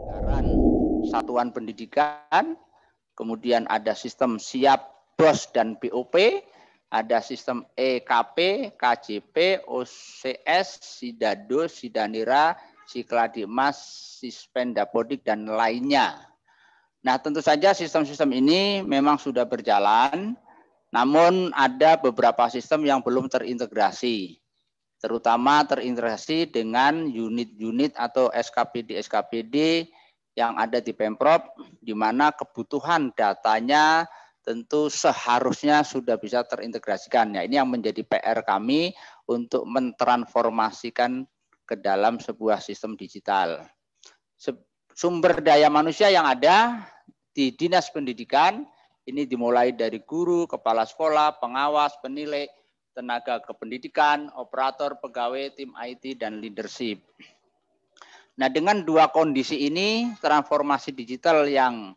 Anggaran satuan pendidikan, kemudian ada sistem siap BOS dan BOP, ada sistem EKP, KJP, OCS, Sidado, Sidanira, Sikladikmas, Sispendapodik, dan lainnya. Nah, tentu saja sistem-sistem ini memang sudah berjalan, namun ada beberapa sistem yang belum terintegrasi, terutama terintegrasi dengan unit-unit atau SKPD-SKPD yang ada di Pemprov, di mana kebutuhan datanya tentu seharusnya sudah bisa terintegrasikan. Ya, ini yang menjadi PR kami untuk mentransformasikan ke dalam sebuah sistem digital. Sumber daya manusia yang ada di Dinas Pendidikan ini dimulai dari guru, kepala sekolah, pengawas, penilai, tenaga kependidikan, operator, pegawai, tim IT, dan leadership. Nah, dengan dua kondisi ini, transformasi digital yang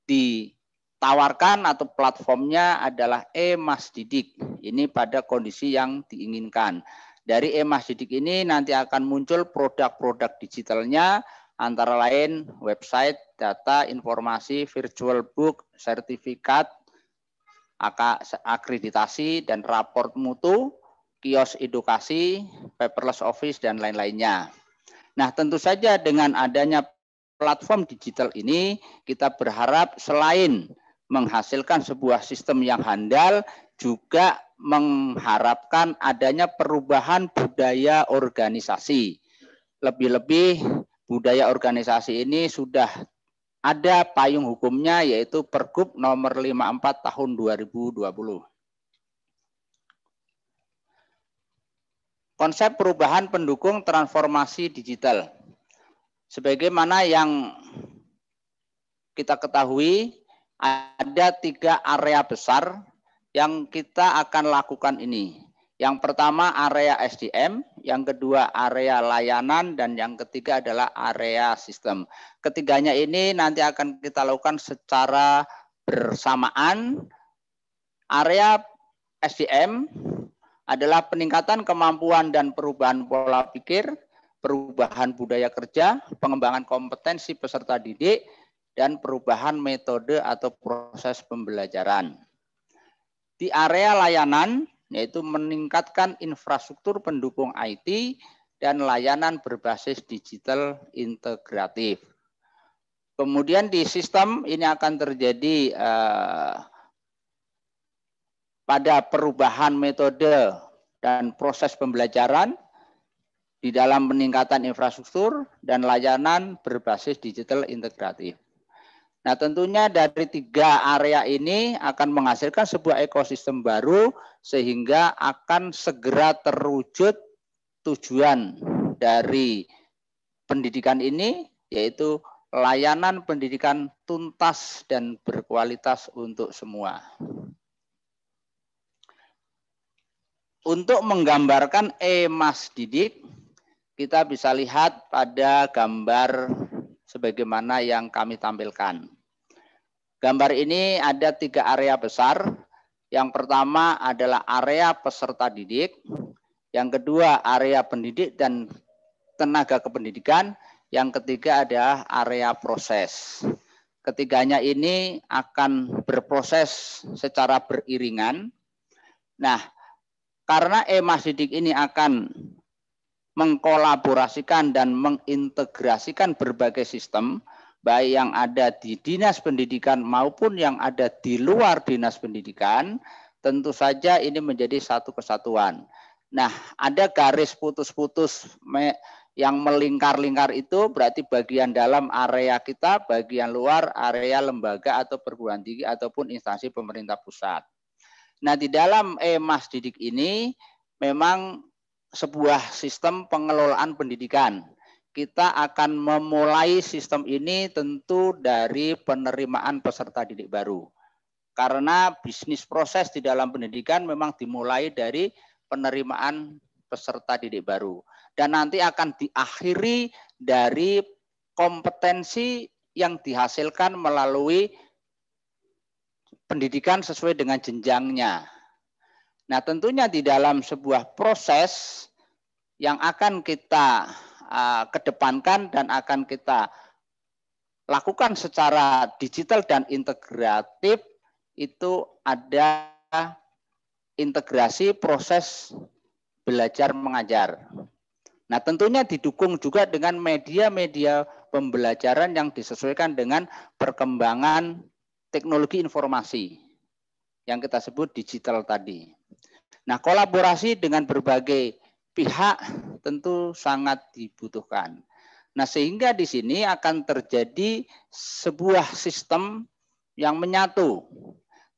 ditawarkan atau platformnya adalah e-Masdidik. Ini pada kondisi yang diinginkan. Dari e-Masdidik ini nanti akan muncul produk-produk digitalnya, antara lain website, data, informasi, virtual book, sertifikat, akreditasi, dan raport mutu, kios edukasi, paperless office, dan lain-lainnya. Nah, tentu saja dengan adanya platform digital ini, kita berharap selain menghasilkan sebuah sistem yang handal, juga mengharapkan adanya perubahan budaya organisasi. Lebih-lebih budaya organisasi ini sudah ada payung hukumnya, yaitu Pergub nomor 54 tahun 2020. Konsep perubahan pendukung transformasi digital. Sebagaimana yang kita ketahui, ada 3 area besar yang kita akan lakukan ini. Yang pertama area SDM, yang kedua area layanan, dan yang ketiga adalah area sistem. Ketiganya ini nanti akan kita lakukan secara bersamaan. Area SDM adalah peningkatan kemampuan dan perubahan pola pikir, perubahan budaya kerja, pengembangan kompetensi peserta didik, dan perubahan metode atau proses pembelajaran. Di area layanan, yaitu meningkatkan infrastruktur pendukung IT dan layanan berbasis digital integratif. Kemudian di sistem ini akan terjadi pada perubahan metode dan proses pembelajaran di dalam peningkatan infrastruktur dan layanan berbasis digital integratif. Nah, tentunya dari 3 area ini akan menghasilkan sebuah ekosistem baru sehingga akan segera terwujud tujuan dari pendidikan ini, yaitu layanan pendidikan tuntas dan berkualitas untuk semua. Untuk menggambarkan e-Masdidik, kita bisa lihat pada gambar sebagaimana yang kami tampilkan. Gambar ini ada 3 area besar. Yang pertama adalah area peserta didik, yang kedua area pendidik dan tenaga kependidikan, yang ketiga adalah area proses. Ketiganya ini akan berproses secara beriringan. Nah, karena e-Masdidik ini akan mengkolaborasikan dan mengintegrasikan berbagai sistem, baik yang ada di Dinas Pendidikan maupun yang ada di luar Dinas Pendidikan, tentu saja ini menjadi satu kesatuan. Nah, ada garis putus-putus yang melingkar-lingkar itu berarti bagian dalam area kita, bagian luar area lembaga atau perguruan tinggi ataupun instansi pemerintah pusat. Nah, di dalam e-Masdidik ini memang sebuah sistem pengelolaan pendidikan. Kita akan memulai sistem ini tentu dari penerimaan peserta didik baru. Karena bisnis proses di dalam pendidikan memang dimulai dari penerimaan peserta didik baru. Dan nanti akan diakhiri dari kompetensi yang dihasilkan melalui pendidikan sesuai dengan jenjangnya. Nah, tentunya di dalam sebuah proses yang akan kita kedepankan dan akan kita lakukan secara digital dan integratif itu ada integrasi proses belajar mengajar. Nah, tentunya didukung juga dengan media-media pembelajaran yang disesuaikan dengan perkembangan teknologi informasi yang kita sebut digital tadi. Nah, kolaborasi dengan berbagai pihak tentu sangat dibutuhkan. Nah, sehingga di sini akan terjadi sebuah sistem yang menyatu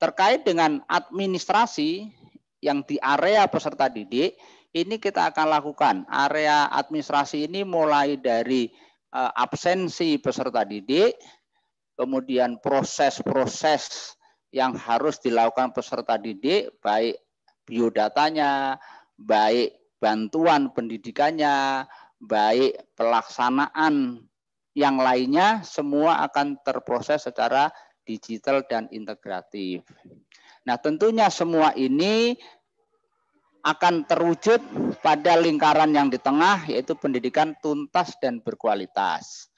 terkait dengan administrasi yang di area peserta didik. Ini kita akan lakukan. Area administrasi ini mulai dari absensi peserta didik, kemudian proses-proses yang harus dilakukan peserta didik, baik biodatanya, baik bantuan pendidikannya, baik pelaksanaan yang lainnya, semua akan terproses secara digital dan integratif. Nah, tentunya semua ini akan terwujud pada lingkaran yang di tengah, yaitu pendidikan tuntas dan berkualitas.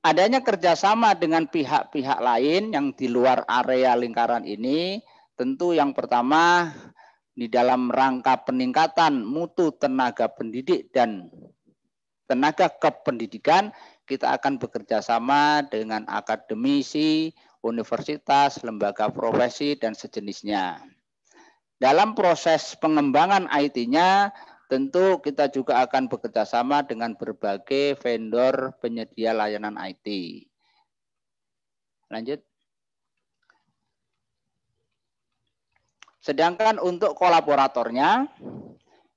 Adanya kerjasama dengan pihak-pihak lain yang di luar area lingkaran ini, tentu yang pertama di dalam rangka peningkatan mutu tenaga pendidik dan tenaga kependidikan, kita akan bekerja sama dengan akademisi, universitas, lembaga profesi, dan sejenisnya. Dalam proses pengembangan IT-nya, tentu kita juga akan bekerja sama dengan berbagai vendor penyedia layanan IT. Lanjut. Sedangkan untuk kolaboratornya,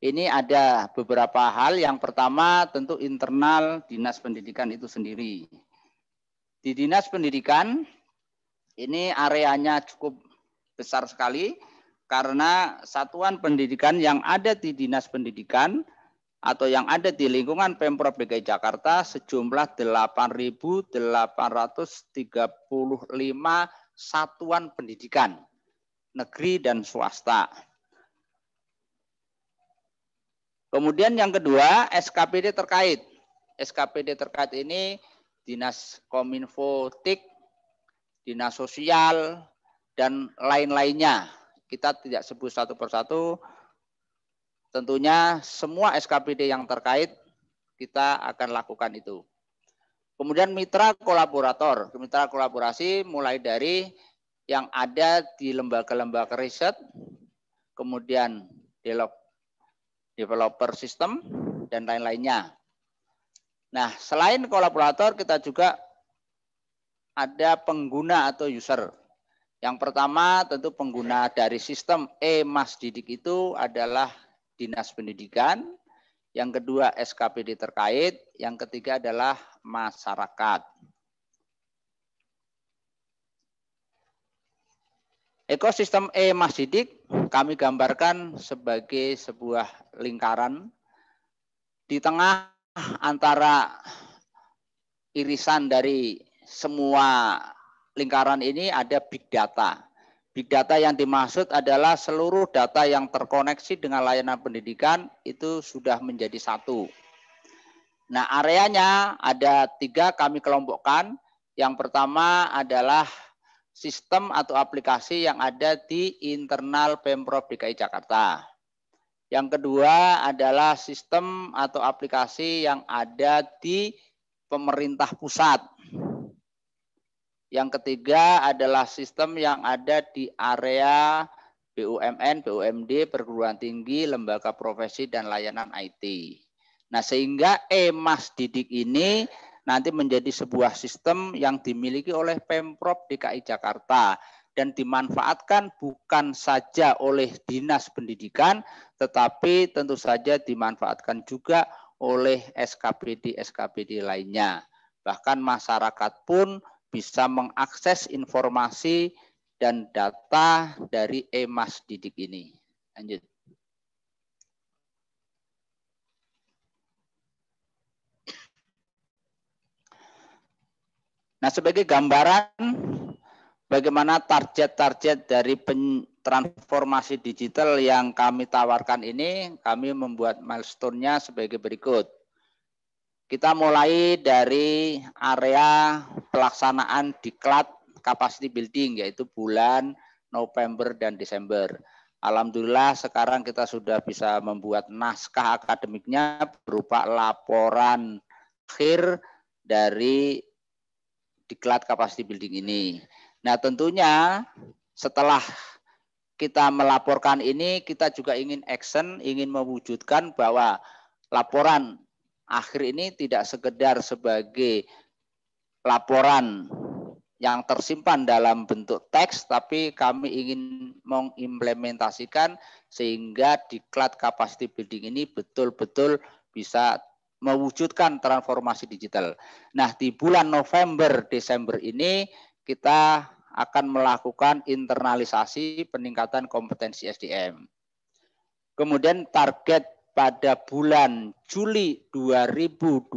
ini ada beberapa hal. Yang pertama tentu internal Dinas Pendidikan itu sendiri. Di Dinas Pendidikan, ini areanya cukup besar sekali, karena satuan pendidikan yang ada di Dinas Pendidikan atau yang ada di lingkungan Pemprov DKI Jakarta sejumlah 8.835 satuan pendidikan negeri dan swasta. Kemudian yang kedua, SKPD terkait. SKPD terkait ini Dinas Kominfo, TIK, Dinas Sosial, dan lain-lainnya. Kita tidak sebut satu persatu, tentunya semua SKPD yang terkait kita akan lakukan itu. Kemudian mitra kolaborator, mitra kolaborasi mulai dari yang ada di lembaga-lembaga riset, kemudian developer sistem, dan lain-lainnya. Nah, selain kolaborator, kita juga ada pengguna atau user. Yang pertama tentu pengguna dari sistem e-Mas Didik itu adalah Dinas Pendidikan. Yang kedua SKPD terkait. Yang ketiga adalah masyarakat. Ekosistem e-Mas Didik kami gambarkan sebagai sebuah lingkaran di tengah antara irisan dari semua lingkaran ini ada big data. Big data yang dimaksud adalah seluruh data yang terkoneksi dengan layanan pendidikan itu sudah menjadi satu. Nah, areanya ada 3 kami kelompokkan. Yang pertama adalah sistem atau aplikasi yang ada di internal Pemprov DKI Jakarta. Yang kedua adalah sistem atau aplikasi yang ada di pemerintah pusat. Yang ketiga adalah sistem yang ada di area BUMN, BUMD, perguruan tinggi, lembaga profesi, dan layanan IT. Nah, sehingga e-Mas Didik ini nanti menjadi sebuah sistem yang dimiliki oleh Pemprov DKI Jakarta dan dimanfaatkan bukan saja oleh Dinas Pendidikan, tetapi tentu saja dimanfaatkan juga oleh SKPD-SKPD lainnya. Bahkan masyarakat pun bisa mengakses informasi dan data dari e-Mas Didik ini. Lanjut. Nah, sebagai gambaran bagaimana target-target dari transformasi digital yang kami tawarkan ini, kami membuat milestone-nya sebagai berikut. Kita mulai dari area pelaksanaan diklat capacity building, yaitu bulan November dan Desember. Alhamdulillah sekarang kita sudah bisa membuat naskah akademiknya berupa laporan akhir dari diklat capacity building ini. Nah tentunya setelah kita melaporkan ini, kita juga ingin action, ingin mewujudkan bahwa laporan akhir ini tidak sekedar sebagai laporan yang tersimpan dalam bentuk teks, tapi kami ingin mengimplementasikan sehingga diklat capacity building ini betul-betul bisa mewujudkan transformasi digital. Nah, di bulan November, Desember ini kita akan melakukan internalisasi peningkatan kompetensi SDM. Kemudian target pada bulan Juli 2021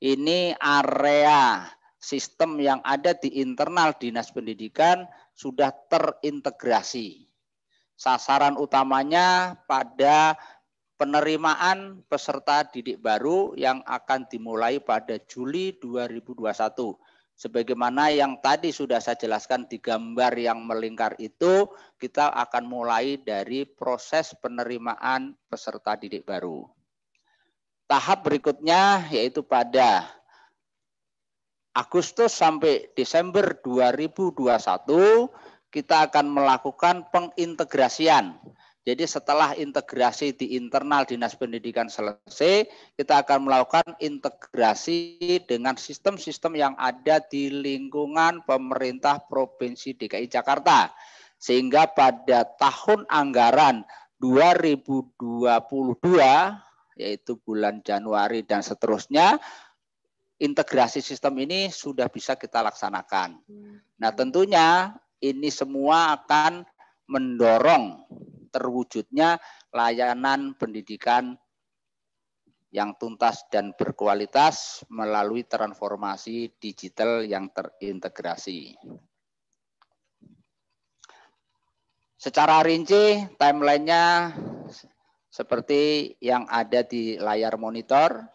ini area sistem yang ada di internal Dinas Pendidikan sudah terintegrasi. Sasaran utamanya pada penerimaan peserta didik baru yang akan dimulai pada Juli 2021. Sebagaimana yang tadi sudah saya jelaskan di gambar yang melingkar itu, kita akan mulai dari proses penerimaan peserta didik baru. Tahap berikutnya yaitu pada Agustus sampai Desember 2021, kita akan melakukan pengintegrasian. Jadi setelah integrasi di internal Dinas Pendidikan selesai, kita akan melakukan integrasi dengan sistem-sistem yang ada di lingkungan pemerintah Provinsi DKI Jakarta. Sehingga pada tahun anggaran 2022, yaitu bulan Januari dan seterusnya, integrasi sistem ini sudah bisa kita laksanakan. Nah tentunya ini semua akan mendorong terwujudnya layanan pendidikan yang tuntas dan berkualitas melalui transformasi digital yang terintegrasi. Secara rinci, timeline-nya seperti yang ada di layar monitor.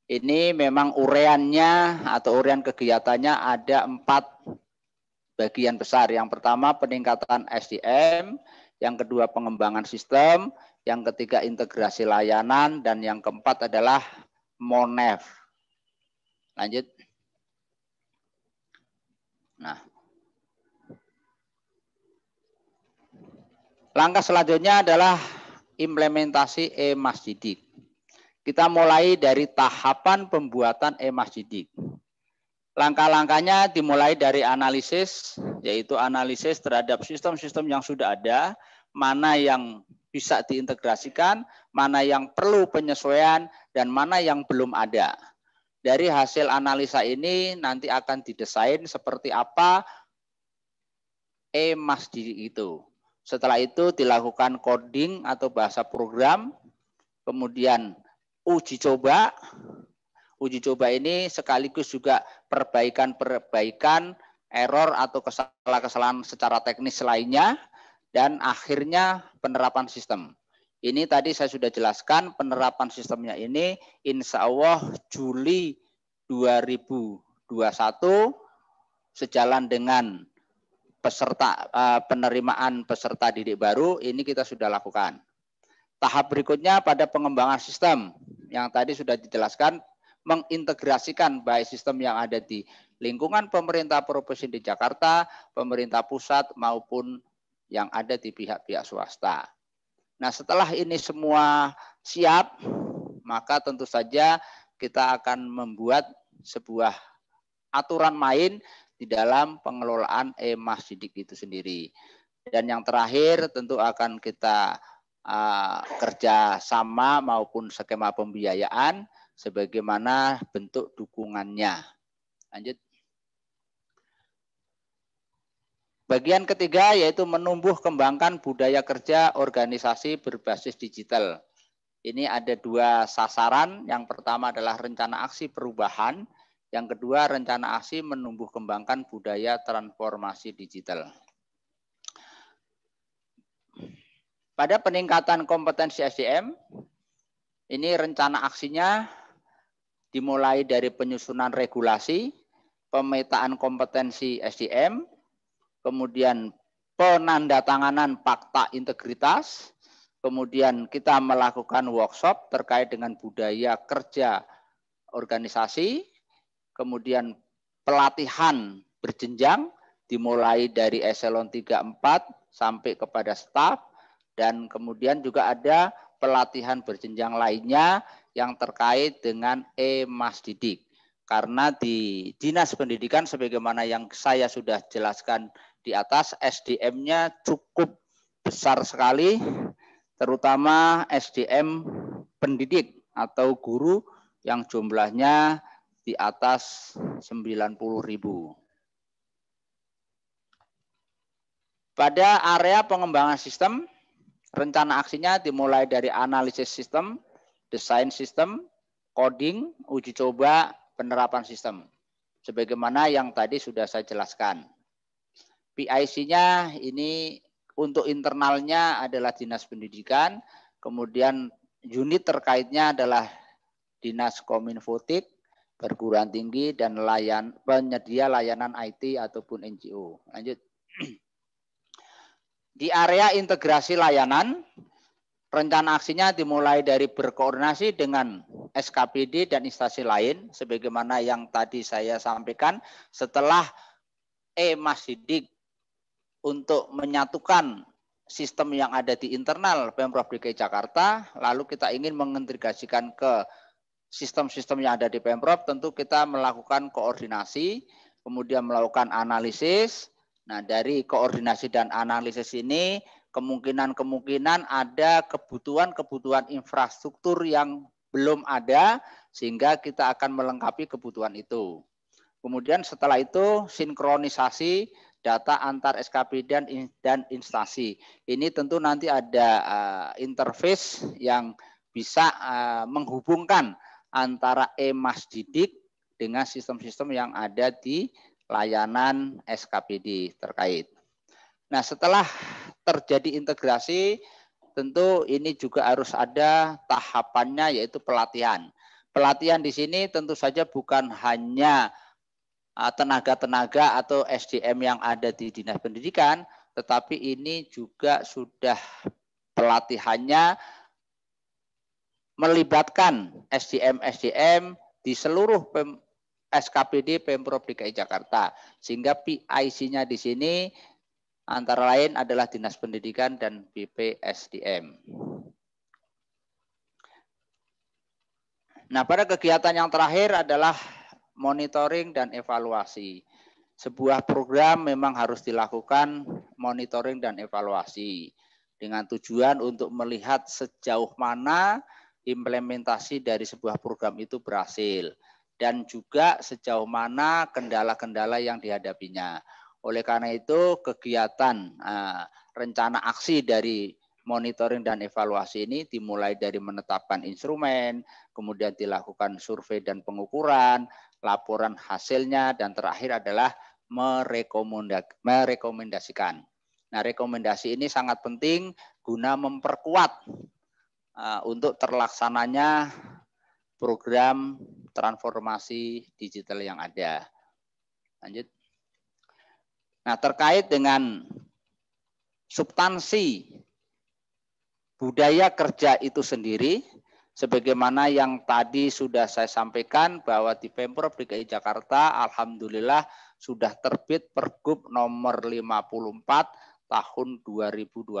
Ini memang ureannya atau urean kegiatannya ada 4 bagian besar. Yang pertama peningkatan SDM, yang kedua pengembangan sistem, yang ketiga integrasi layanan, dan yang keempat adalah Monef. Lanjut. Nah, langkah selanjutnya adalah implementasi e-Masdidik. Kita mulai dari tahapan pembuatan e-Masdidik. Langkah-langkahnya dimulai dari analisis, yaitu analisis terhadap sistem-sistem yang sudah ada, mana yang bisa diintegrasikan, mana yang perlu penyesuaian, dan mana yang belum ada. Dari hasil analisa ini nanti akan didesain seperti apa e-Masdidik itu. Setelah itu dilakukan coding atau bahasa program, kemudian uji coba. Uji coba ini sekaligus juga perbaikan error atau kesalahan-kesalahan secara teknis lainnya, dan akhirnya penerapan sistem. Ini tadi saya sudah jelaskan penerapan sistemnya ini insya Allah Juli 2021 sejalan dengan penerimaan peserta didik baru ini kita sudah lakukan. Tahap berikutnya pada pengembangan sistem yang tadi sudah dijelaskan, mengintegrasikan baik sistem yang ada di lingkungan pemerintah Provinsi di Jakarta, pemerintah pusat maupun yang ada di pihak-pihak swasta. Nah, setelah ini semua siap, maka tentu saja kita akan membuat sebuah aturan main di dalam pengelolaan e-Masdidik itu sendiri. Dan yang terakhir tentu akan kita kerja sama maupun skema pembiayaan sebagaimana bentuk dukungannya. Lanjut. Bagian ketiga yaitu menumbuh kembangkan budaya kerja organisasi berbasis digital. Ini ada 2 sasaran. Yang pertama adalah rencana aksi perubahan. Yang kedua rencana aksi menumbuh kembangkan budaya transformasi digital. Pada peningkatan kompetensi SDM, ini rencana aksinya dimulai dari penyusunan regulasi, pemetaan kompetensi SDM, kemudian penandatanganan fakta integritas, kemudian kita melakukan workshop terkait dengan budaya kerja organisasi, kemudian pelatihan berjenjang dimulai dari eselon 3-4 sampai kepada staf, dan kemudian juga ada pelatihan berjenjang lainnya yang terkait dengan Mas Didik. Karena di Dinas Pendidikan sebagaimana yang saya sudah jelaskan di atas, SDM-nya cukup besar sekali, terutama SDM pendidik atau guru yang jumlahnya di atas 90.000. Pada area pengembangan sistem, rencana aksinya dimulai dari analisis sistem, desain sistem, coding, uji coba, penerapan sistem. Sebagaimana yang tadi sudah saya jelaskan. PIC-nya ini untuk internalnya adalah Dinas Pendidikan, kemudian unit terkaitnya adalah Dinas Kominfotik, perguruan tinggi, dan penyedia layanan IT ataupun NGO. Lanjut. Di area integrasi layanan, rencana aksinya dimulai dari berkoordinasi dengan SKPD dan instansi lain, sebagaimana yang tadi saya sampaikan. Setelah Mas Didik untuk menyatukan sistem yang ada di internal Pemprov DKI Jakarta, lalu kita ingin mengintegrasikan ke sistem-sistem yang ada di Pemprov, tentu kita melakukan koordinasi, kemudian melakukan analisis. Nah, dari koordinasi dan analisis ini kemungkinan ada kebutuhan infrastruktur yang belum ada, sehingga kita akan melengkapi kebutuhan itu. Kemudian setelah itu sinkronisasi data antar SKP dan instansi. Ini tentu nanti ada interface yang bisa menghubungkan antara Mas Didik dengan sistem-sistem yang ada di layanan SKPD terkait. Nah, setelah terjadi integrasi, tentu ini juga harus ada tahapannya, yaitu pelatihan. Pelatihan di sini tentu saja bukan hanya tenaga-tenaga atau SDM yang ada di Dinas Pendidikan, tetapi ini juga sudah pelatihannya melibatkan SDM di seluruh SKPD Pemprov DKI Jakarta, sehingga PIC-nya di sini antara lain adalah Dinas Pendidikan dan BPSDM. Nah, pada kegiatan yang terakhir adalah monitoring dan evaluasi. Sebuah program memang harus dilakukan monitoring dan evaluasi dengan tujuan untuk melihat sejauh mana implementasi dari sebuah program itu berhasil, dan juga sejauh mana kendala-kendala yang dihadapinya. Oleh karena itu, kegiatan rencana aksi dari monitoring dan evaluasi ini dimulai dari menetapkan instrumen, kemudian dilakukan survei dan pengukuran, laporan hasilnya, dan terakhir adalah merekomendasikan. Nah, rekomendasi ini sangat penting guna memperkuat untuk terlaksananya program transformasi digital yang ada. Lanjut. Nah, terkait dengan substansi budaya kerja itu sendiri, sebagaimana yang tadi sudah saya sampaikan bahwa di Pemprov DKI Jakarta alhamdulillah sudah terbit Pergub nomor 54 tahun 2020.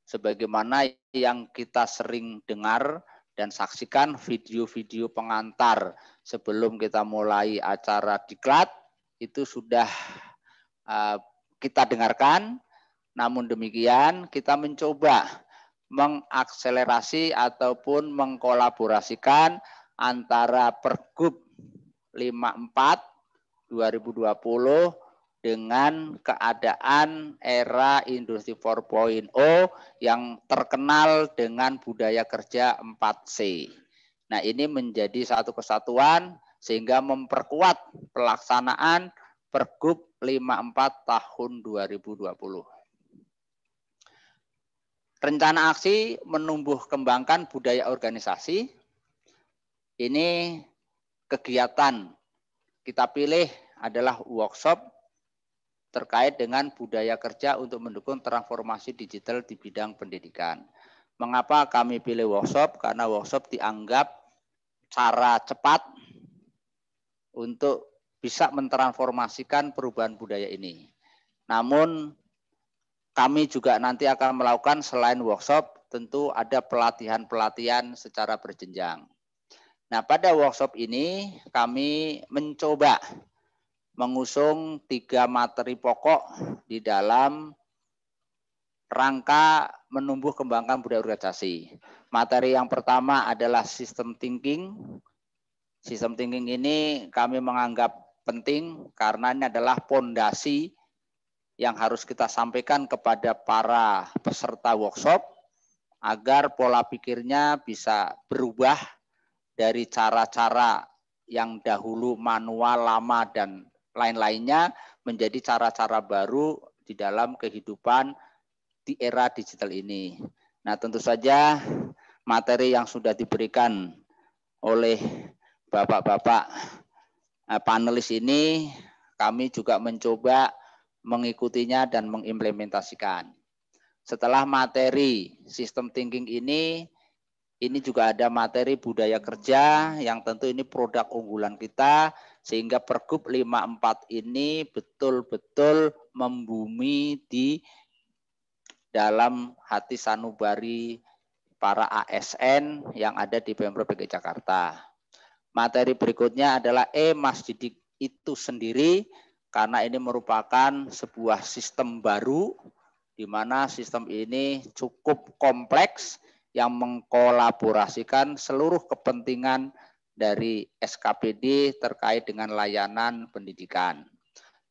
Sebagaimana yang kita sering dengar dan saksikan video-video pengantar sebelum kita mulai acara diklat, itu sudah kita dengarkan. Namun demikian kita mencoba mengakselerasi ataupun mengkolaborasikan antara Pergub 54 2020 dengan keadaan era industri 4.0 yang terkenal dengan budaya kerja 4C. Nah, ini menjadi satu kesatuan sehingga memperkuat pelaksanaan Pergub 54 tahun 2020. Rencana aksi menumbuh kembangkan budaya organisasi. Ini kegiatan kita pilih adalah workshop terkait dengan budaya kerja untuk mendukung transformasi digital di bidang pendidikan. Mengapa kami pilih workshop? Karena workshop dianggap cara cepat untuk bisa mentransformasikan perubahan budaya ini. Namun kami juga nanti akan melakukan selain workshop, tentu ada pelatihan-pelatihan secara berjenjang. Nah, pada workshop ini kami mencoba mengusung 3 materi pokok di dalam rangka menumbuh kembangkan budaya organisasi. Materi yang pertama adalah system thinking. System thinking ini kami menganggap penting karena ini adalah fondasi yang harus kita sampaikan kepada para peserta workshop agar pola pikirnya bisa berubah dari cara-cara yang dahulu manual, lama, dan lain-lainnya menjadi cara-cara baru di dalam kehidupan di era digital ini. Nah, tentu saja materi yang sudah diberikan oleh bapak-bapak panelis ini kami juga mencoba mengikutinya dan mengimplementasikan. Setelah materi sistem thinking ini juga ada materi budaya kerja yang tentu ini produk unggulan kita sehingga Pergub 54 ini betul-betul membumi di dalam hati sanubari para ASN yang ada di Pemprov DKI Jakarta. Materi berikutnya adalah Mas Didik itu sendiri karena ini merupakan sebuah sistem baru di mana sistem ini cukup kompleks yang mengkolaborasikan seluruh kepentingan dari SKPD terkait dengan layanan pendidikan.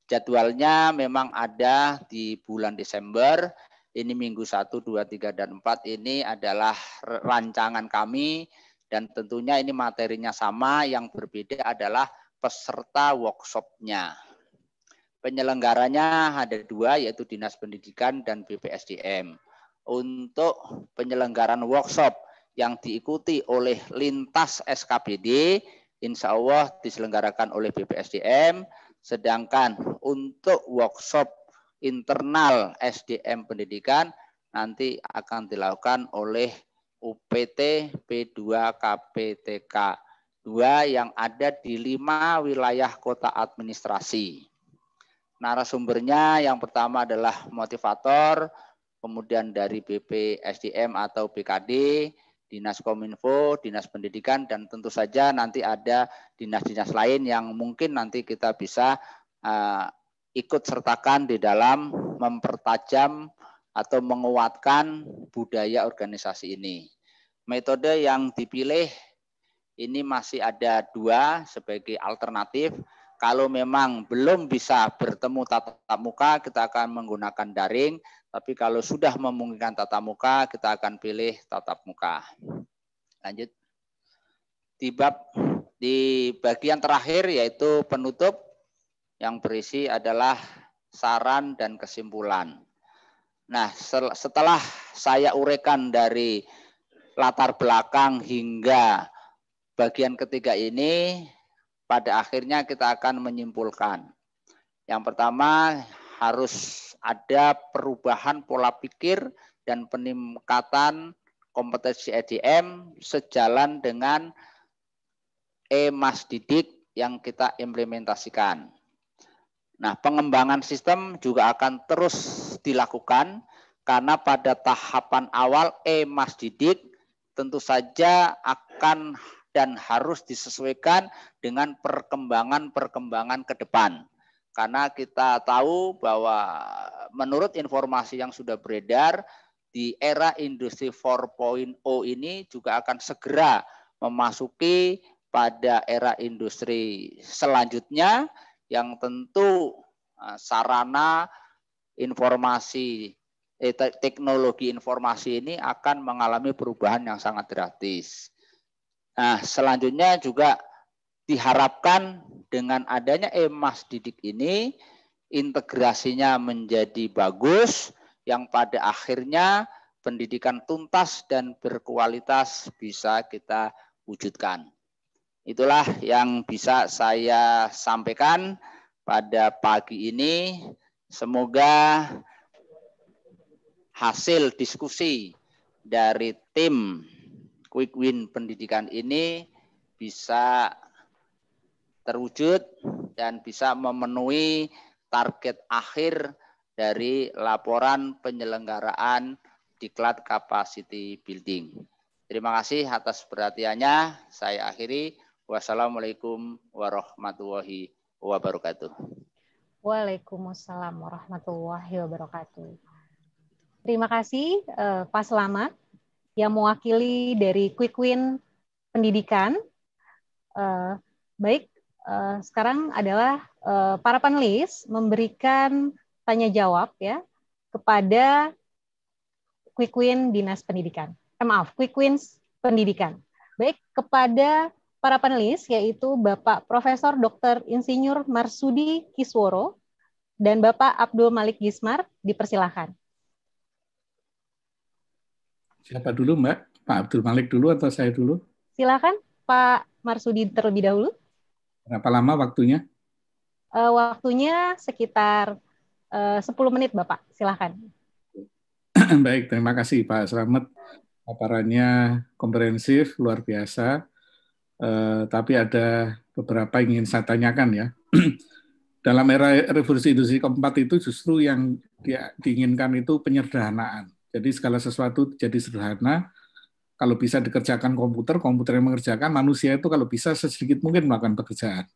Jadwalnya memang ada di bulan Desember, ini minggu 1, 2, 3, dan 4 ini adalah rancangan kami dan tentunya ini materinya sama, yang berbeda adalah peserta workshopnya. Penyelenggaranya ada 2, yaitu Dinas Pendidikan dan BPSDM. Untuk penyelenggaran workshop yang diikuti oleh lintas SKPD, insya Allah diselenggarakan oleh BPSDM, sedangkan untuk workshop internal SDM pendidikan nanti akan dilakukan oleh UPT P2 KPTK 2 yang ada di 5 wilayah kota administrasi. Narasumbernya yang pertama adalah motivator, kemudian dari BPSDM atau BKD, Dinas Kominfo, Dinas Pendidikan, dan tentu saja nanti ada dinas-dinas lain yang mungkin nanti kita bisa ikut sertakan di dalam mempertajam atau menguatkan budaya organisasi ini. Metode yang dipilih ini masih ada 2 sebagai alternatif. Kalau memang belum bisa bertemu tatap muka, kita akan menggunakan daring. Tapi kalau sudah memungkinkan tatap muka, kita akan pilih tatap muka. Lanjut. Di bagian terakhir yaitu penutup yang berisi adalah saran dan kesimpulan. Nah, setelah saya uraikan dari latar belakang hingga bagian ketiga ini, pada akhirnya kita akan menyimpulkan. Yang pertama, harus ada perubahan pola pikir dan peningkatan kompetensi SDM sejalan dengan Mas Didik yang kita implementasikan. Nah, pengembangan sistem juga akan terus dilakukan karena pada tahapan awal Mas Didik tentu saja akan dan harus disesuaikan dengan perkembangan ke depan. Karena kita tahu bahwa menurut informasi yang sudah beredar, di era industri 4.0 ini juga akan segera memasuki pada era industri selanjutnya yang tentu sarana informasi, teknologi informasi ini akan mengalami perubahan yang sangat drastis. Nah, selanjutnya juga diharapkan dengan adanya Mas Didik ini integrasinya menjadi bagus yang pada akhirnya pendidikan tuntas dan berkualitas bisa kita wujudkan. Itulah yang bisa saya sampaikan pada pagi ini. Semoga hasil diskusi dari tim Quick Win Pendidikan ini bisa terwujud dan bisa memenuhi target akhir dari laporan penyelenggaraan Diklat Capacity Building. Terima kasih atas perhatiannya. Saya akhiri. Wassalamualaikum warahmatullahi wabarakatuh. Waalaikumsalam warahmatullahi wabarakatuh. Terima kasih Pak Slamet yang mewakili dari Quick Win Pendidikan. Baik, sekarang adalah para panelis memberikan tanya jawab ya kepada Quick Win Dinas Pendidikan. Quick Wins Pendidikan. Baik, kepada para panelis yaitu Bapak Profesor Dr. Insinyur Marsudi Kisworo dan Bapak Abdul Malik Gismar, dipersilahkan. Siapa dulu, Mbak? Pak Abdul Malik dulu atau saya dulu? Silakan Pak Marsudi terlebih dahulu. Berapa lama waktunya? Waktunya sekitar 10 menit, Bapak. Silakan. Baik, terima kasih Pak Slamet. Paparannya komprehensif, luar biasa. Tapi ada beberapa yang ingin saya tanyakan ya. Dalam era revolusi industri keempat itu justru yang diinginkan itu penyederhanaan. Jadi segala sesuatu jadi sederhana. Kalau bisa dikerjakan komputer, komputer yang mengerjakan, manusia itu kalau bisa sedikit mungkin melakukan pekerjaan.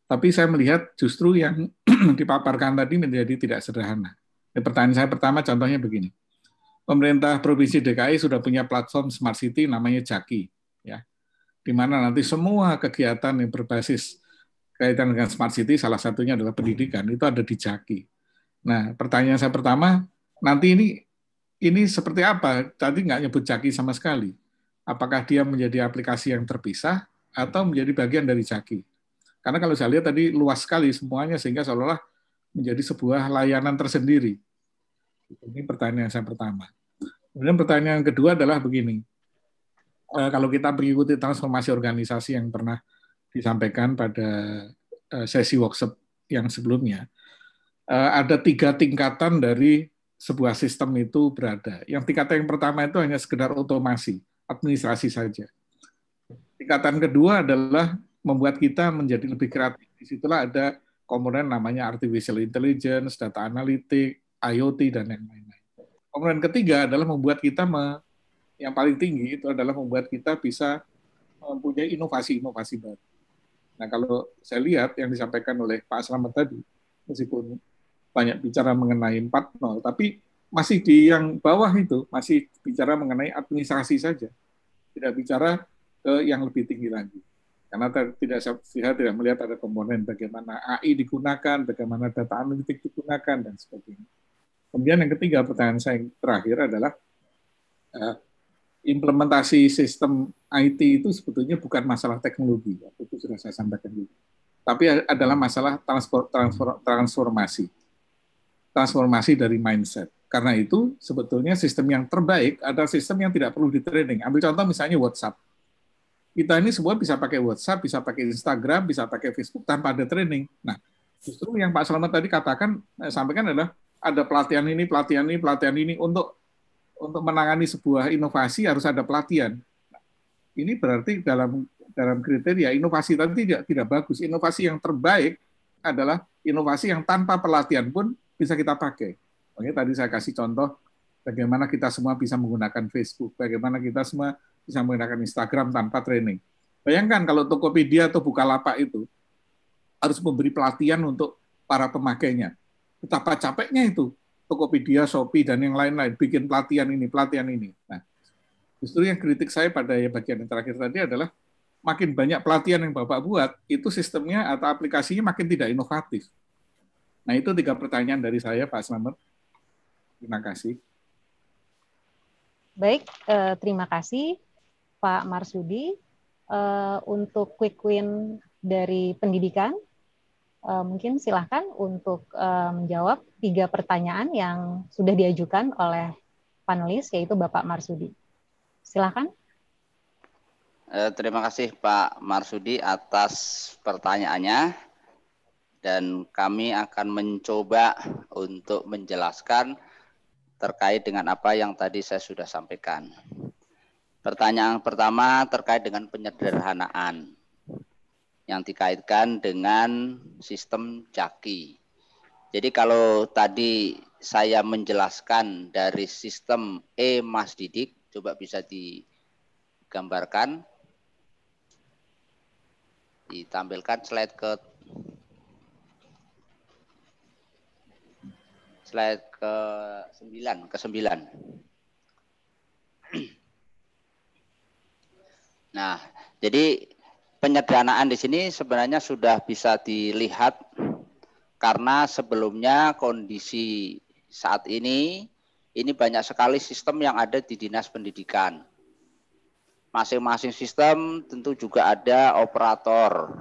Tapi saya melihat justru yang dipaparkan tadi menjadi tidak sederhana. Pertanyaan saya pertama contohnya begini. Pemerintah Provinsi DKI sudah punya platform Smart City namanya Jaki, ya, di mana nanti semua kegiatan yang berbasis kaitan dengan Smart City, salah satunya adalah pendidikan, itu ada di Jaki. Nah, pertanyaan saya pertama, nanti ini seperti apa? Tadi nggak nyebut Jaki sama sekali. Apakah dia menjadi aplikasi yang terpisah atau menjadi bagian dari Jaki? Karena kalau saya lihat tadi luas sekali semuanya sehingga seolah-olah menjadi sebuah layanan tersendiri. Ini pertanyaan saya pertama. Kemudian pertanyaan kedua adalah begini. Kalau kita mengikuti transformasi organisasi yang pernah disampaikan pada sesi workshop yang sebelumnya, ada 3 tingkatan dari sebuah sistem itu berada. Yang tingkatan yang pertama itu hanya sekedar otomasi, administrasi saja. Tingkatan kedua adalah membuat kita menjadi lebih kreatif. Disitulah ada komponen namanya artificial intelligence, data analytic, IoT, dan yang lain-lain. Komponen ketiga adalah membuat kita, yang paling tinggi itu adalah membuat kita bisa mempunyai inovasi-inovasi baru. Nah, kalau saya lihat yang disampaikan oleh Pak Slamet tadi, meskipun banyak bicara mengenai 4.0, tapi masih di yang bawah itu, masih bicara mengenai administrasi saja. Tidak bicara ke yang lebih tinggi lagi. Karena saya tidak melihat ada komponen bagaimana AI digunakan, bagaimana data analitik digunakan, dan sebagainya. Kemudian yang ketiga, pertanyaan saya yang terakhir adalah implementasi sistem IT itu sebetulnya bukan masalah teknologi, itu sudah saya sampaikan juga. Tapi adalah masalah transformasi dari mindset. Karena itu sebetulnya sistem yang terbaik adalah sistem yang tidak perlu di-training. Ambil contoh misalnya WhatsApp. Kita ini semua bisa pakai WhatsApp, bisa pakai Instagram, bisa pakai Facebook tanpa ada training. Nah, justru yang Pak Slamet tadi katakan, sampaikan adalah ada pelatihan ini untuk menangani sebuah inovasi harus ada pelatihan. Nah, ini berarti dalam kriteria inovasi tadi tidak bagus. Inovasi yang terbaik adalah inovasi yang tanpa pelatihan pun bisa kita pakai. Makanya tadi saya kasih contoh bagaimana kita semua bisa menggunakan Facebook, bagaimana kita semua bisa menggunakan Instagram tanpa training. Bayangkan kalau Tokopedia atau Bukalapak itu harus memberi pelatihan untuk para pemakainya. Betapa capeknya itu Tokopedia, Shopee, dan yang lain-lain bikin pelatihan ini. Nah, justru yang kritik saya pada bagian yang terakhir tadi adalah makin banyak pelatihan yang Bapak buat, itu sistemnya atau aplikasinya makin tidak inovatif. Nah, itu 3 pertanyaan dari saya, Pak Slamet. Terima kasih. Baik, terima kasih Pak Marsudi. Untuk quick win dari pendidikan, mungkin silahkan untuk menjawab 3 pertanyaan yang sudah diajukan oleh panelis, yaitu Bapak Marsudi. Silakan. Terima kasih Pak Marsudi atas pertanyaannya, dan kami akan mencoba untuk menjelaskan terkait dengan apa yang tadi saya sudah sampaikan. Pertanyaan pertama terkait dengan penyederhanaan yang dikaitkan dengan sistem JAKI. Jadi kalau tadi saya menjelaskan dari sistem Mas Didik, coba bisa digambarkan, ditampilkan slide ke-9. Nah, jadi penyederhanaan di sini sebenarnya sudah bisa dilihat karena sebelumnya kondisi saat ini banyak sekali sistem yang ada di Dinas Pendidikan. Masing-masing sistem tentu juga ada operator.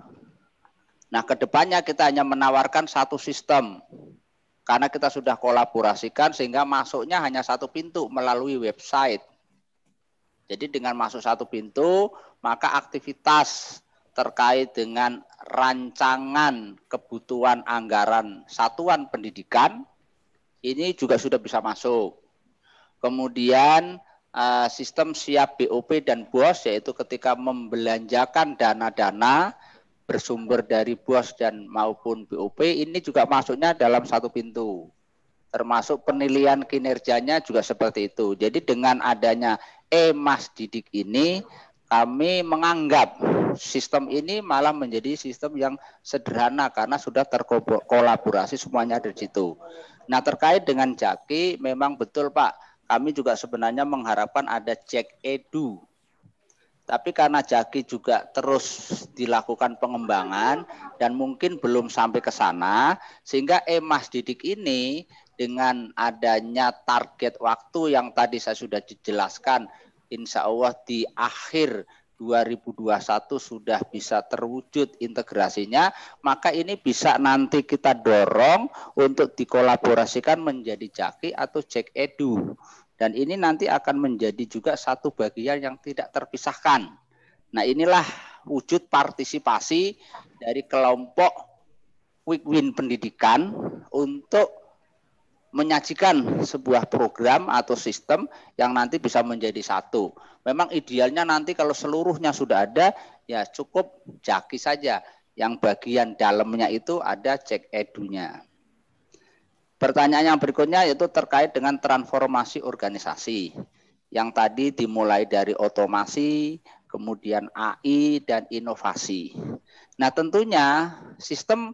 Nah, kedepannya kita hanya menawarkan satu sistem karena kita sudah kolaborasikan sehingga masuknya hanya satu pintu melalui website. Jadi dengan masuk satu pintu, maka aktivitas terkait dengan rancangan kebutuhan anggaran satuan pendidikan ini juga sudah bisa masuk. Kemudian sistem siap BOP dan BOS, yaitu ketika membelanjakan dana-dana bersumber dari BOS dan maupun BOP, ini juga masuknya dalam satu pintu. Termasuk penilaian kinerjanya juga seperti itu. Jadi dengan adanya Mas Didik ini, kami menganggap sistem ini malah menjadi sistem yang sederhana karena sudah terkolaborasi semuanya dari situ. Nah, terkait dengan JAKI, memang betul Pak, kami juga sebenarnya mengharapkan ada Cek Edu. Tapi karena JAKI juga terus dilakukan pengembangan dan mungkin belum sampai ke sana, sehingga Mas Didik ini dengan adanya target waktu yang tadi saya sudah dijelaskan, insya Allah di akhir 2021 sudah bisa terwujud integrasinya, maka ini bisa nanti kita dorong untuk dikolaborasikan menjadi JAKI atau Cek Edu. Dan ini nanti akan menjadi juga satu bagian yang tidak terpisahkan. Nah, inilah wujud partisipasi dari kelompok Quick Win Pendidikan untuk menyajikan sebuah program atau sistem yang nanti bisa menjadi satu. Memang idealnya nanti kalau seluruhnya sudah ada, ya cukup JAKI saja. Yang bagian dalamnya itu ada Cek Edunya. Pertanyaan yang berikutnya yaitu terkait dengan transformasi organisasi. Yang tadi dimulai dari otomasi, kemudian AI, dan inovasi. Nah, tentunya sistem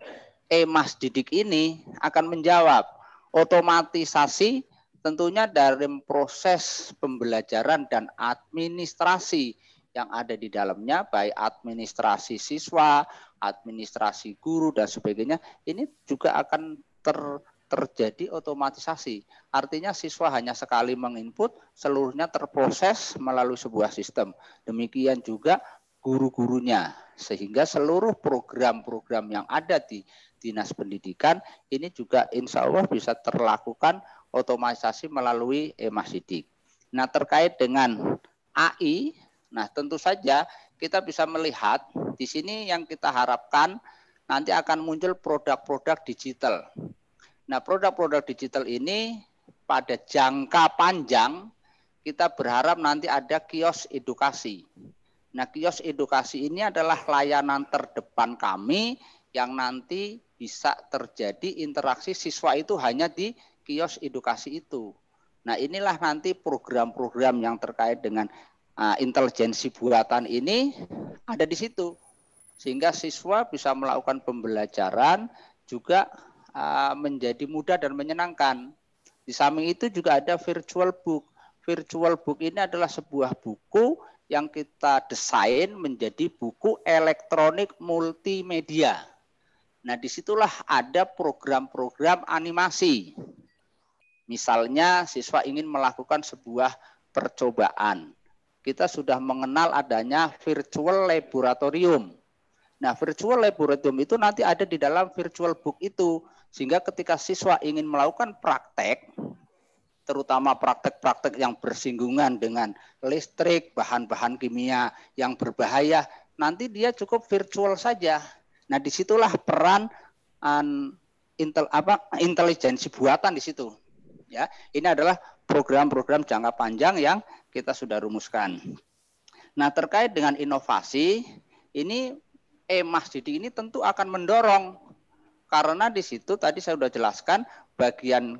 Mas Didik ini akan menjawab otomatisasi tentunya dari proses pembelajaran dan administrasi yang ada di dalamnya, baik administrasi siswa, administrasi guru, dan sebagainya, ini juga akan terjadi otomatisasi. Artinya siswa hanya sekali menginput, seluruhnya terproses melalui sebuah sistem. Demikian juga guru-gurunya. Sehingga seluruh program-program yang ada di Dinas Pendidikan ini juga insya Allah bisa terlakukan otomatisasi melalui Mas Didik. Nah, terkait dengan AI, nah tentu saja kita bisa melihat di sini yang kita harapkan nanti akan muncul produk-produk digital. Nah, produk-produk digital ini pada jangka panjang kita berharap nanti ada kios edukasi. Nah, kios edukasi ini adalah layanan terdepan kami yang nanti bisa terjadi interaksi siswa itu hanya di kios edukasi itu. Nah, inilah nanti program-program yang terkait dengan intelijensi buatan ini ada di situ. Sehingga siswa bisa melakukan pembelajaran juga menjadi mudah dan menyenangkan. Di samping itu juga ada virtual book. Virtual book ini adalah sebuah buku yang kita desain menjadi buku elektronik multimedia. Nah, disitulah ada program-program animasi. Misalnya siswa ingin melakukan sebuah percobaan. Kita sudah mengenal adanya virtual laboratorium. Nah, virtual laboratorium itu nanti ada di dalam virtual book itu. Sehingga ketika siswa ingin melakukan praktek, terutama praktek-praktek yang bersinggungan dengan listrik, bahan-bahan kimia yang berbahaya, nanti dia cukup virtual saja. Nah, disitulah peran intelijensi buatan di situ. Ya, ini adalah program-program jangka panjang yang kita sudah rumuskan. Nah, terkait dengan inovasi, ini Mas Didi ini tentu akan mendorong, karena di situ tadi saya sudah jelaskan bagian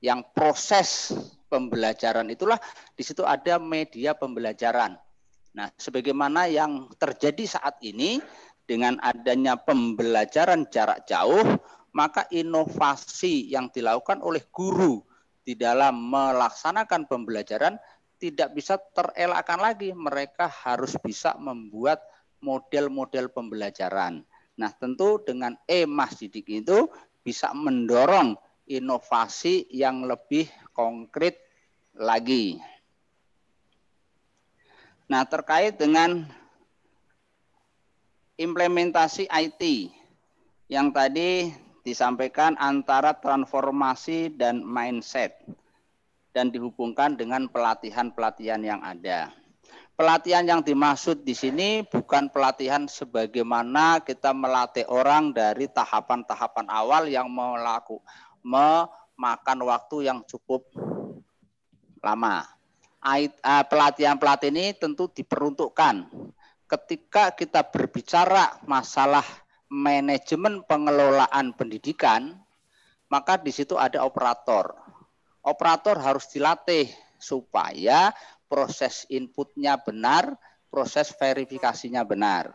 yang proses pembelajaran itulah di situ ada media pembelajaran. Nah, sebagaimana yang terjadi saat ini dengan adanya pembelajaran jarak jauh, maka inovasi yang dilakukan oleh guru di dalam melaksanakan pembelajaran tidak bisa terelakkan lagi. Mereka harus bisa membuat model-model pembelajaran. Nah, tentu dengan Mas Didik itu bisa mendorong inovasi yang lebih konkret lagi. Nah, terkait dengan implementasi IT yang tadi disampaikan antara transformasi dan mindset dan dihubungkan dengan pelatihan-pelatihan yang ada. Pelatihan yang dimaksud di sini bukan pelatihan sebagaimana kita melatih orang dari tahapan-tahapan awal yang memakan waktu yang cukup lama. Pelatihan-pelatihan ini tentu diperuntukkan ketika kita berbicara masalah manajemen pengelolaan pendidikan, maka di situ ada operator. Operator harus dilatih supaya proses inputnya benar, proses verifikasinya benar.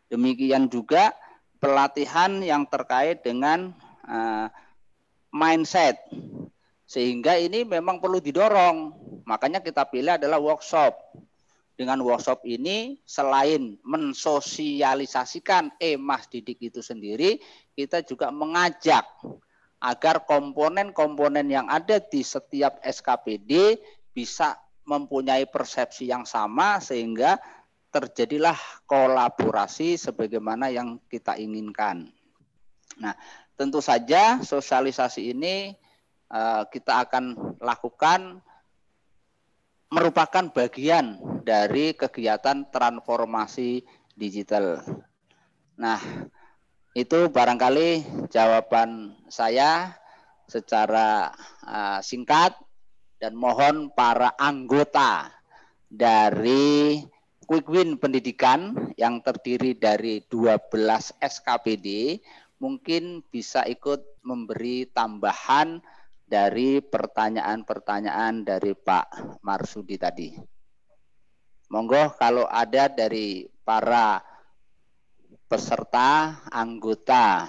Demikian juga pelatihan yang terkait dengan mindset. Sehingga ini memang perlu didorong. Makanya kita pilih adalah workshop. Dengan workshop ini selain mensosialisasikan Mas Didik itu sendiri, kita juga mengajak agar komponen-komponen yang ada di setiap SKPD bisa mempunyai persepsi yang sama sehingga terjadilah kolaborasi sebagaimana yang kita inginkan. Nah, tentu saja sosialisasi ini kita akan lakukan merupakan bagian dari kegiatan transformasi digital. Nah, itu barangkali jawaban saya secara singkat, dan mohon para anggota dari Quick Win Pendidikan yang terdiri dari 12 SKPD mungkin bisa ikut memberi tambahan dari pertanyaan-pertanyaan dari Pak Marsudi tadi. Monggo kalau ada dari para peserta anggota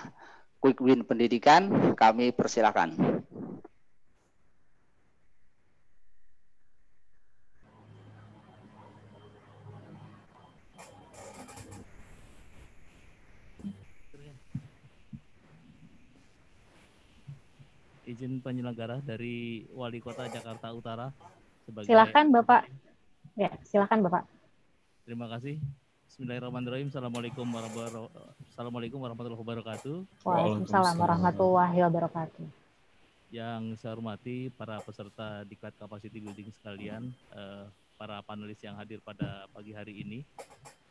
Quick Win Pendidikan, kami persilakan. Izin penyelenggara dari Wali Kota Jakarta Utara sebagai... Silakan Bapak. Ya, silakan Bapak. Terima kasih. Bismillahirrahmanirrahim. Assalamualaikum warahmatullahi wabarakatuh. Waalaikumsalam warahmatullahi wabarakatuh. Yang saya hormati para peserta Diklat Capacity Building sekalian, para panelis yang hadir pada pagi hari ini.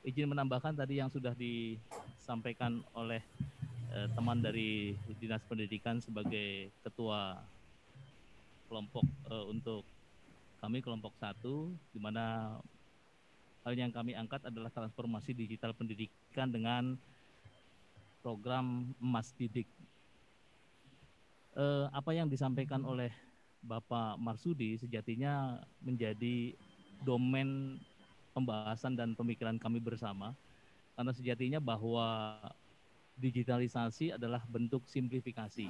Izin menambahkan tadi yang sudah disampaikan oleh teman dari Dinas Pendidikan sebagai ketua kelompok untuk kami kelompok 1, di mana hal yang kami angkat adalah transformasi digital pendidikan dengan program Mas Didik. Apa yang disampaikan oleh Bapak Marsudi sejatinya menjadi domain pembahasan dan pemikiran kami bersama, karena sejatinya bahwa digitalisasi adalah bentuk simplifikasi.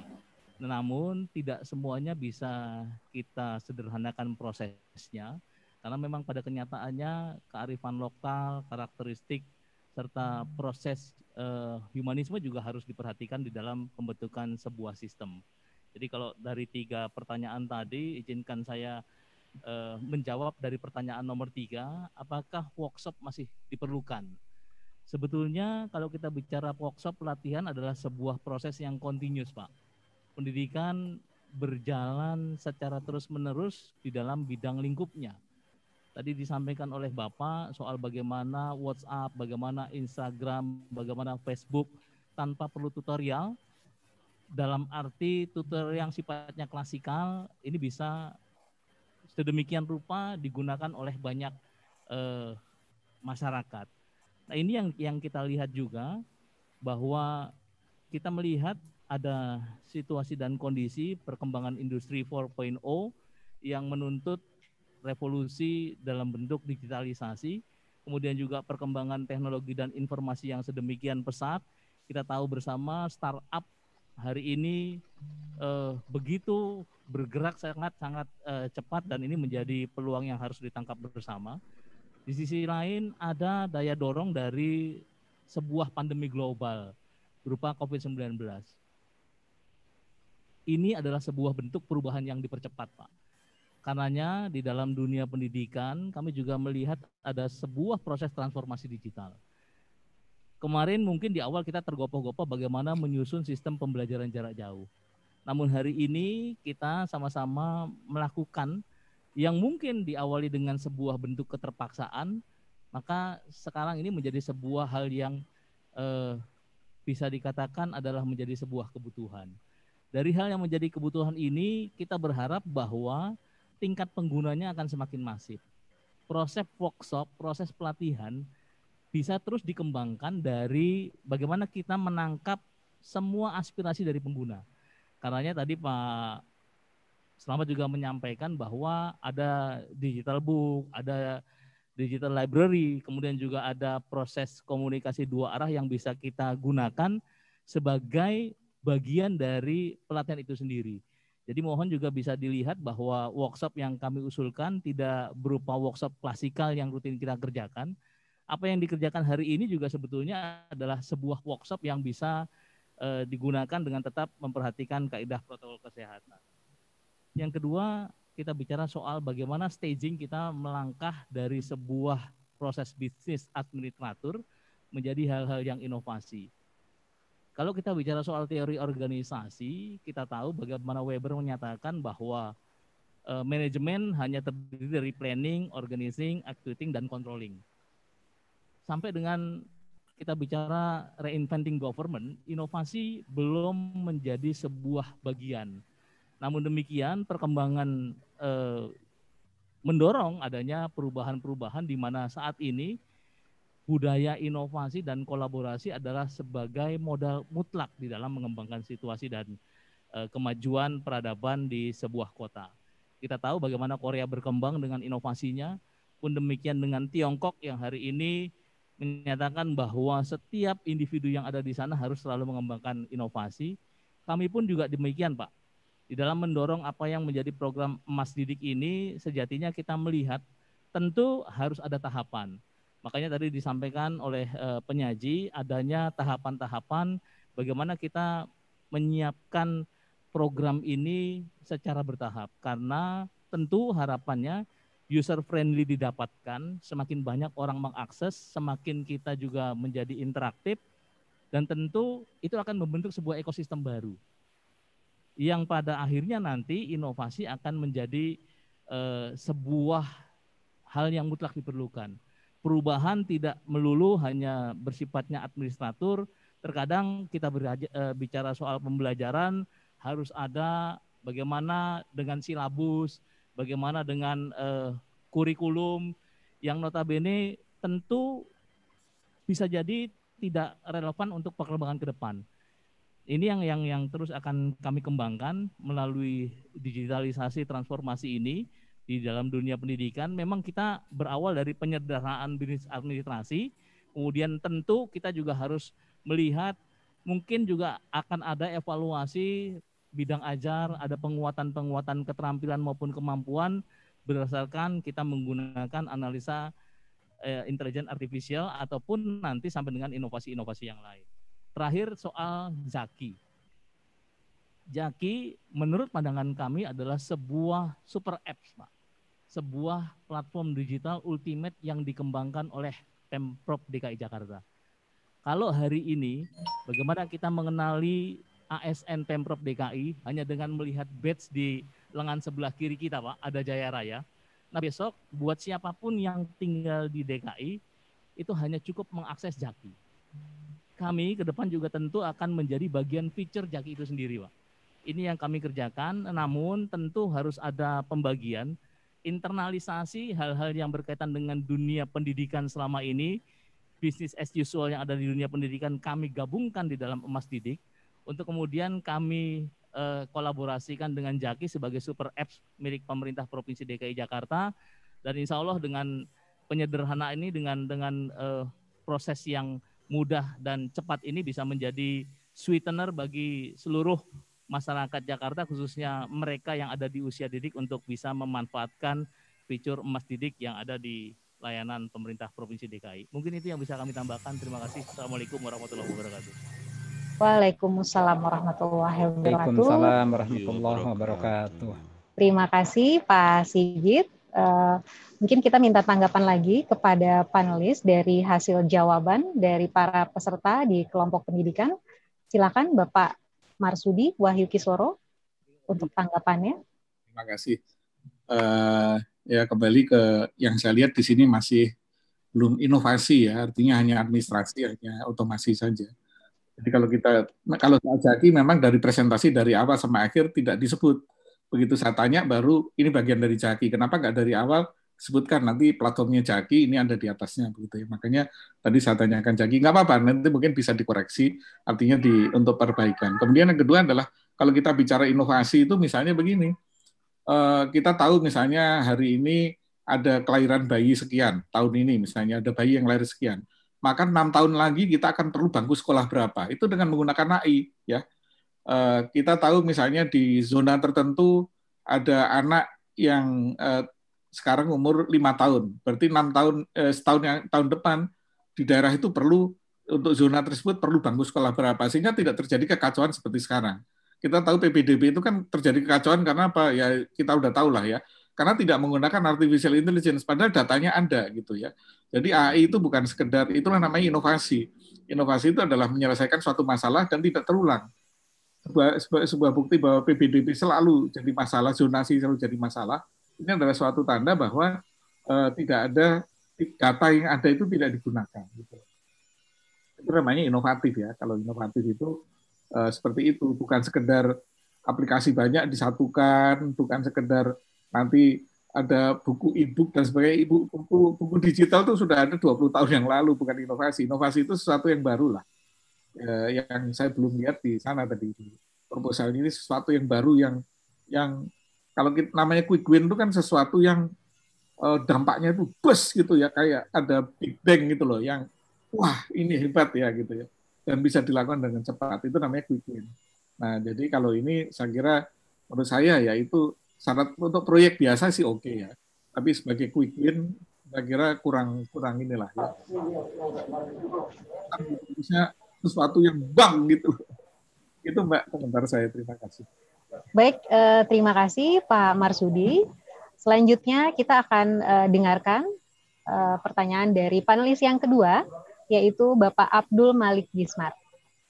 Namun tidak semuanya bisa kita sederhanakan prosesnya, karena memang pada kenyataannya kearifan lokal, karakteristik, serta proses humanisme juga harus diperhatikan di dalam pembentukan sebuah sistem. Jadi kalau dari 3 pertanyaan tadi, izinkan saya menjawab dari pertanyaan nomor 3, apakah workshop masih diperlukan? Sebetulnya kalau kita bicara workshop pelatihan adalah sebuah proses yang continuous, Pak. Pendidikan berjalan secara terus-menerus di dalam bidang lingkupnya. Tadi disampaikan oleh Bapak soal bagaimana WhatsApp, bagaimana Instagram, bagaimana Facebook tanpa perlu tutorial. Dalam arti tutorial yang sifatnya klasikal ini bisa sedemikian rupa digunakan oleh banyak masyarakat. Nah, ini yang kita lihat juga, bahwa kita melihat ada situasi dan kondisi perkembangan industri 4.0 yang menuntut revolusi dalam bentuk digitalisasi, kemudian juga perkembangan teknologi dan informasi yang sedemikian pesat. Kita tahu bersama startup hari ini begitu bergerak sangat-sangat cepat, dan ini menjadi peluang yang harus ditangkap bersama. Di sisi lain ada daya dorong dari sebuah pandemi global berupa COVID-19. Ini adalah sebuah bentuk perubahan yang dipercepat, Pak. Karenanya di dalam dunia pendidikan kami juga melihat ada sebuah proses transformasi digital. Kemarin mungkin di awal kita tergopoh-gopoh bagaimana menyusun sistem pembelajaran jarak jauh. Namun hari ini kita sama-sama melakukan yang mungkin diawali dengan sebuah bentuk keterpaksaan, maka sekarang ini menjadi sebuah hal yang bisa dikatakan adalah menjadi sebuah kebutuhan. Dari hal yang menjadi kebutuhan ini, kita berharap bahwa tingkat penggunanya akan semakin masif. Proses workshop, proses pelatihan bisa terus dikembangkan dari bagaimana kita menangkap semua aspirasi dari pengguna. Karenanya tadi Pak Slamet juga menyampaikan bahwa ada digital book, ada digital library, kemudian juga ada proses komunikasi dua arah yang bisa kita gunakan sebagai bagian dari pelatihan itu sendiri. Jadi mohon juga bisa dilihat bahwa workshop yang kami usulkan tidak berupa workshop klasikal yang rutin kita kerjakan. Apa yang dikerjakan hari ini juga sebetulnya adalah sebuah workshop yang bisa digunakan dengan tetap memperhatikan kaidah protokol kesehatan. Yang kedua, kita bicara soal bagaimana staging kita melangkah dari sebuah proses bisnis administratur menjadi hal-hal yang inovasi. Kalau kita bicara soal teori organisasi, kita tahu bagaimana Weber menyatakan bahwa manajemen hanya terdiri dari planning, organizing, executing, dan controlling. Sampai dengan kita bicara reinventing government, inovasi belum menjadi sebuah bagian. Namun demikian, perkembangan mendorong adanya perubahan-perubahan di mana saat ini budaya inovasi dan kolaborasi adalah sebagai modal mutlak di dalam mengembangkan situasi dan kemajuan peradaban di sebuah kota. Kita tahu bagaimana Korea berkembang dengan inovasinya, pun demikian dengan Tiongkok yang hari ini menyatakan bahwa setiap individu yang ada di sana harus selalu mengembangkan inovasi. Kami pun juga demikian, Pak. Di dalam mendorong apa yang menjadi program Emas Didik ini, sejatinya kita melihat tentu harus ada tahapan. Makanya tadi disampaikan oleh penyaji adanya tahapan-tahapan bagaimana kita menyiapkan program ini secara bertahap. Karena tentu harapannya user friendly didapatkan, semakin banyak orang mengakses, semakin kita juga menjadi interaktif, dan tentu itu akan membentuk sebuah ekosistem baru. Yang pada akhirnya nanti inovasi akan menjadi sebuah hal yang mutlak diperlukan. Perubahan tidak melulu hanya bersifatnya administratur, terkadang kita bicara soal pembelajaran harus ada bagaimana dengan silabus, bagaimana dengan kurikulum yang notabene tentu bisa jadi tidak relevan untuk perkembangan ke depan. Ini yang terus akan kami kembangkan melalui digitalisasi transformasi ini di dalam dunia pendidikan. Memang kita berawal dari penyederhanaan bisnis administrasi, kemudian tentu kita juga harus melihat mungkin juga akan ada evaluasi bidang ajar, ada penguatan-penguatan keterampilan maupun kemampuan berdasarkan kita menggunakan analisa intelijen artifisial ataupun nanti sampai dengan inovasi-inovasi yang lain. Terakhir soal Zaki. Zaki menurut pandangan kami adalah sebuah super apps, Pak. Sebuah platform digital ultimate yang dikembangkan oleh Pemprov DKI Jakarta. Kalau hari ini bagaimana kita mengenali ASN Pemprov DKI hanya dengan melihat badge di lengan sebelah kiri kita, Pak, ada Jaya Raya. Nah, besok buat siapapun yang tinggal di DKI itu hanya cukup mengakses Jaki. Kami ke depan juga tentu akan menjadi bagian feature Jaki itu sendiri, Pak. Ini yang kami kerjakan, namun tentu harus ada pembagian, internalisasi hal-hal yang berkaitan dengan dunia pendidikan selama ini, bisnis as usual yang ada di dunia pendidikan kami gabungkan di dalam Emas Didik, untuk kemudian kami kolaborasikan dengan Jaki sebagai super apps milik pemerintah Provinsi DKI Jakarta, dan insya Allah dengan penyederhanaan ini, dengan proses yang mudah dan cepat ini bisa menjadi sweetener bagi seluruh masyarakat Jakarta, khususnya mereka yang ada di usia didik untuk bisa memanfaatkan fitur Emas Didik yang ada di layanan pemerintah Provinsi DKI. Mungkin itu yang bisa kami tambahkan. Terima kasih. Assalamualaikum warahmatullahi wabarakatuh. Waalaikumsalam warahmatullahi wabarakatuh. Waalaikumsalam warahmatullahi wabarakatuh. Terima kasih Pak Sigit. Mungkin kita minta tanggapan lagi kepada panelis dari hasil jawaban dari para peserta di kelompok pendidikan. Silakan Bapak Marsudi Wahyu Kisworo untuk tanggapannya. Terima kasih. Ya kembali ke yang saya lihat di sini masih belum inovasi ya, artinya hanya administrasi, hanya otomasi saja. Jadi kalau soal Jaki memang dari presentasi dari awal sampai akhir tidak disebut. Begitu saya tanya baru ini bagian dari Jaki. Kenapa nggak dari awal sebutkan nanti platformnya Jaki ini ada di atasnya begitu ya. Makanya tadi saya tanyakan Jaki, nggak apa-apa, nanti mungkin bisa dikoreksi, artinya untuk perbaikan. Kemudian yang kedua adalah kalau kita bicara inovasi itu misalnya begini, kita tahu misalnya hari ini ada kelahiran bayi sekian, tahun ini misalnya ada bayi yang lahir sekian, maka 6 tahun lagi kita akan perlu bangku sekolah berapa, itu dengan menggunakan AI ya. Kita tahu misalnya di zona tertentu ada anak yang sekarang umur 5 tahun, berarti 6 tahun, tahun depan di daerah itu perlu, untuk zona tersebut perlu bangku sekolah berapa, sehingga tidak terjadi kekacauan seperti sekarang. Kita tahu PPDB itu kan terjadi kekacauan karena apa? Ya kita udah tahu lah ya, karena tidak menggunakan artificial intelligence, padahal datanya ada gitu ya. Jadi AI itu bukan sekedar, itulah namanya inovasi. Inovasi itu adalah menyelesaikan suatu masalah dan tidak terulang. Sebuah bukti bahwa PPDB selalu jadi masalah, zonasi selalu jadi masalah, ini adalah suatu tanda bahwa tidak ada data yang ada itu tidak digunakan. Gitu. Itu namanya inovatif ya. Kalau inovatif itu seperti itu, bukan sekedar aplikasi banyak disatukan, bukan sekedar nanti ada buku e-book dan sebagainya. Buku digital itu sudah ada 20 tahun yang lalu, bukan inovasi. Inovasi itu sesuatu yang baru lah. Yang saya belum lihat di sana tadi. Proposal ini sesuatu yang baru yang kalau namanya quick win itu kan sesuatu yang dampaknya itu bus gitu ya, kayak ada big bang gitu loh, yang wah ini hebat ya gitu ya, dan bisa dilakukan dengan cepat, itu namanya quick win. Nah jadi kalau ini saya kira menurut saya ya itu syarat untuk proyek biasa sih oke ya, tapi sebagai quick win saya kira kurang inilah ya. Bisa sesuatu yang bang gitu. Itu Mbak komentar saya, terima kasih. Baik, terima kasih Pak Marsudi. Selanjutnya kita akan dengarkan pertanyaan dari panelis yang kedua, yaitu Bapak Abdul Malik Gismar.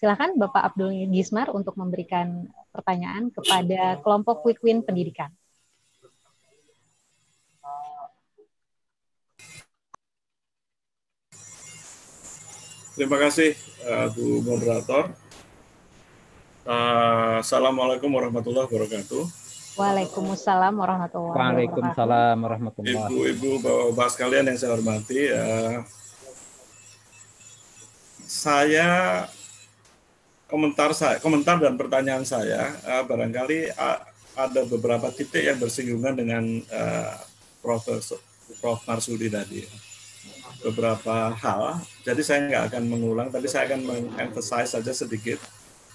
Silakan Bapak Abdul Gismar untuk memberikan pertanyaan kepada kelompok Quick Win Pendidikan. Terima kasih Bu Moderator. Assalamualaikum warahmatullahi wabarakatuh. Waalaikumsalam warahmatullahi wabarakatuh. Waalaikumsalam warahmatullahi wabarakatuh. Ibu-ibu, bapak-bapak sekalian yang saya hormati, saya komentar dan pertanyaan saya barangkali ada beberapa titik yang bersinggungan dengan Prof. Marsudi tadi. Beberapa hal, jadi saya nggak akan mengulang, tapi saya akan mengemphasize saja sedikit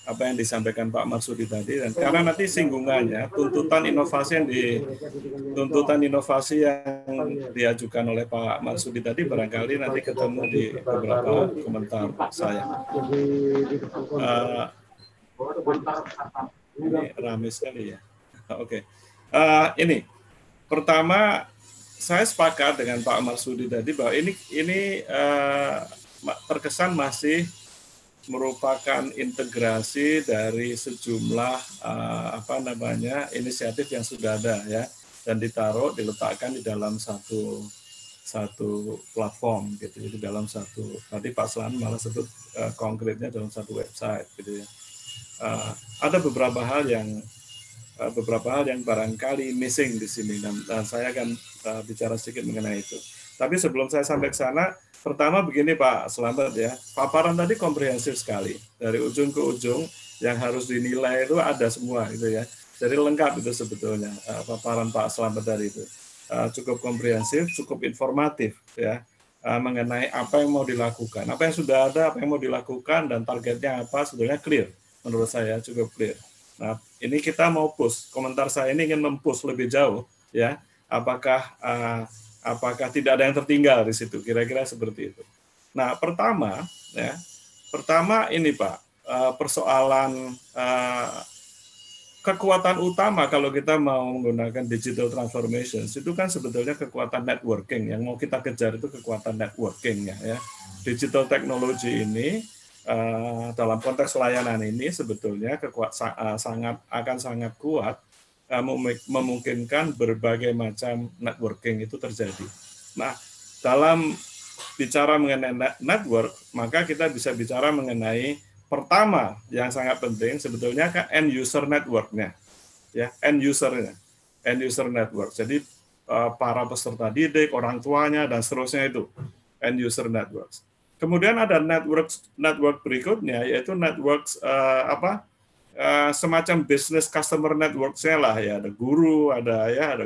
apa yang disampaikan Pak Marsudi tadi, dan karena nanti singgungannya tuntutan inovasi yang diajukan oleh Pak Marsudi tadi barangkali nanti ketemu di beberapa komentar saya. Ini ramai sekali ya. Oke. Ini pertama saya sepakat dengan Pak Marsudi tadi bahwa ini terkesan masih merupakan integrasi dari sejumlah inisiatif yang sudah ada ya, dan diletakkan di dalam satu platform gitu, di dalam satu, tadi Pak Selamat malah sebut konkretnya dalam satu website gitu ya. Ada beberapa hal yang barangkali missing di sini, dan saya akan bicara sedikit mengenai itu. Tapi sebelum saya sampai ke sana, pertama begini Pak Selamat ya, paparan tadi komprehensif sekali, dari ujung ke ujung yang harus dinilai itu ada semua gitu ya. Jadi lengkap itu sebetulnya paparan Pak Selamat tadi itu. Cukup komprehensif, cukup informatif ya, mengenai apa yang mau dilakukan, apa yang sudah ada, apa yang mau dilakukan, dan targetnya apa, sebetulnya clear. Menurut saya cukup clear. Nah, ini kita mau push. Komentar saya ini ingin mempush lebih jauh ya. Apakah tidak ada yang tertinggal di situ? Kira-kira seperti itu. Nah, pertama ini Pak, persoalan kekuatan utama kalau kita mau menggunakan digital transformation itu kan sebetulnya kekuatan networking. Yang mau kita kejar itu kekuatan networking ya. Digital technology ini dalam konteks layanan ini sebetulnya sangat kuat memungkinkan berbagai macam networking itu terjadi. Nah, dalam bicara mengenai network, maka kita bisa bicara mengenai pertama yang sangat penting sebetulnya kan end user network-nya. Ya, end user network. Jadi para peserta didik, orang tuanya dan seterusnya itu end user networks. Kemudian ada network berikutnya, yaitu network semacam business customer network-nya lah ya. Ada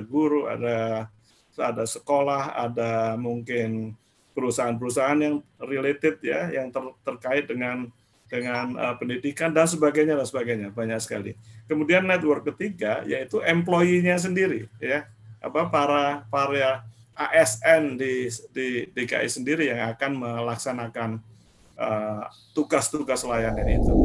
guru, ada sekolah, ada mungkin perusahaan-perusahaan yang related ya, yang terkait dengan pendidikan dan sebagainya, banyak sekali. Kemudian network ketiga yaitu employee-nya sendiri ya, para ASN di DKI sendiri yang akan melaksanakan tugas-tugas layanan itu.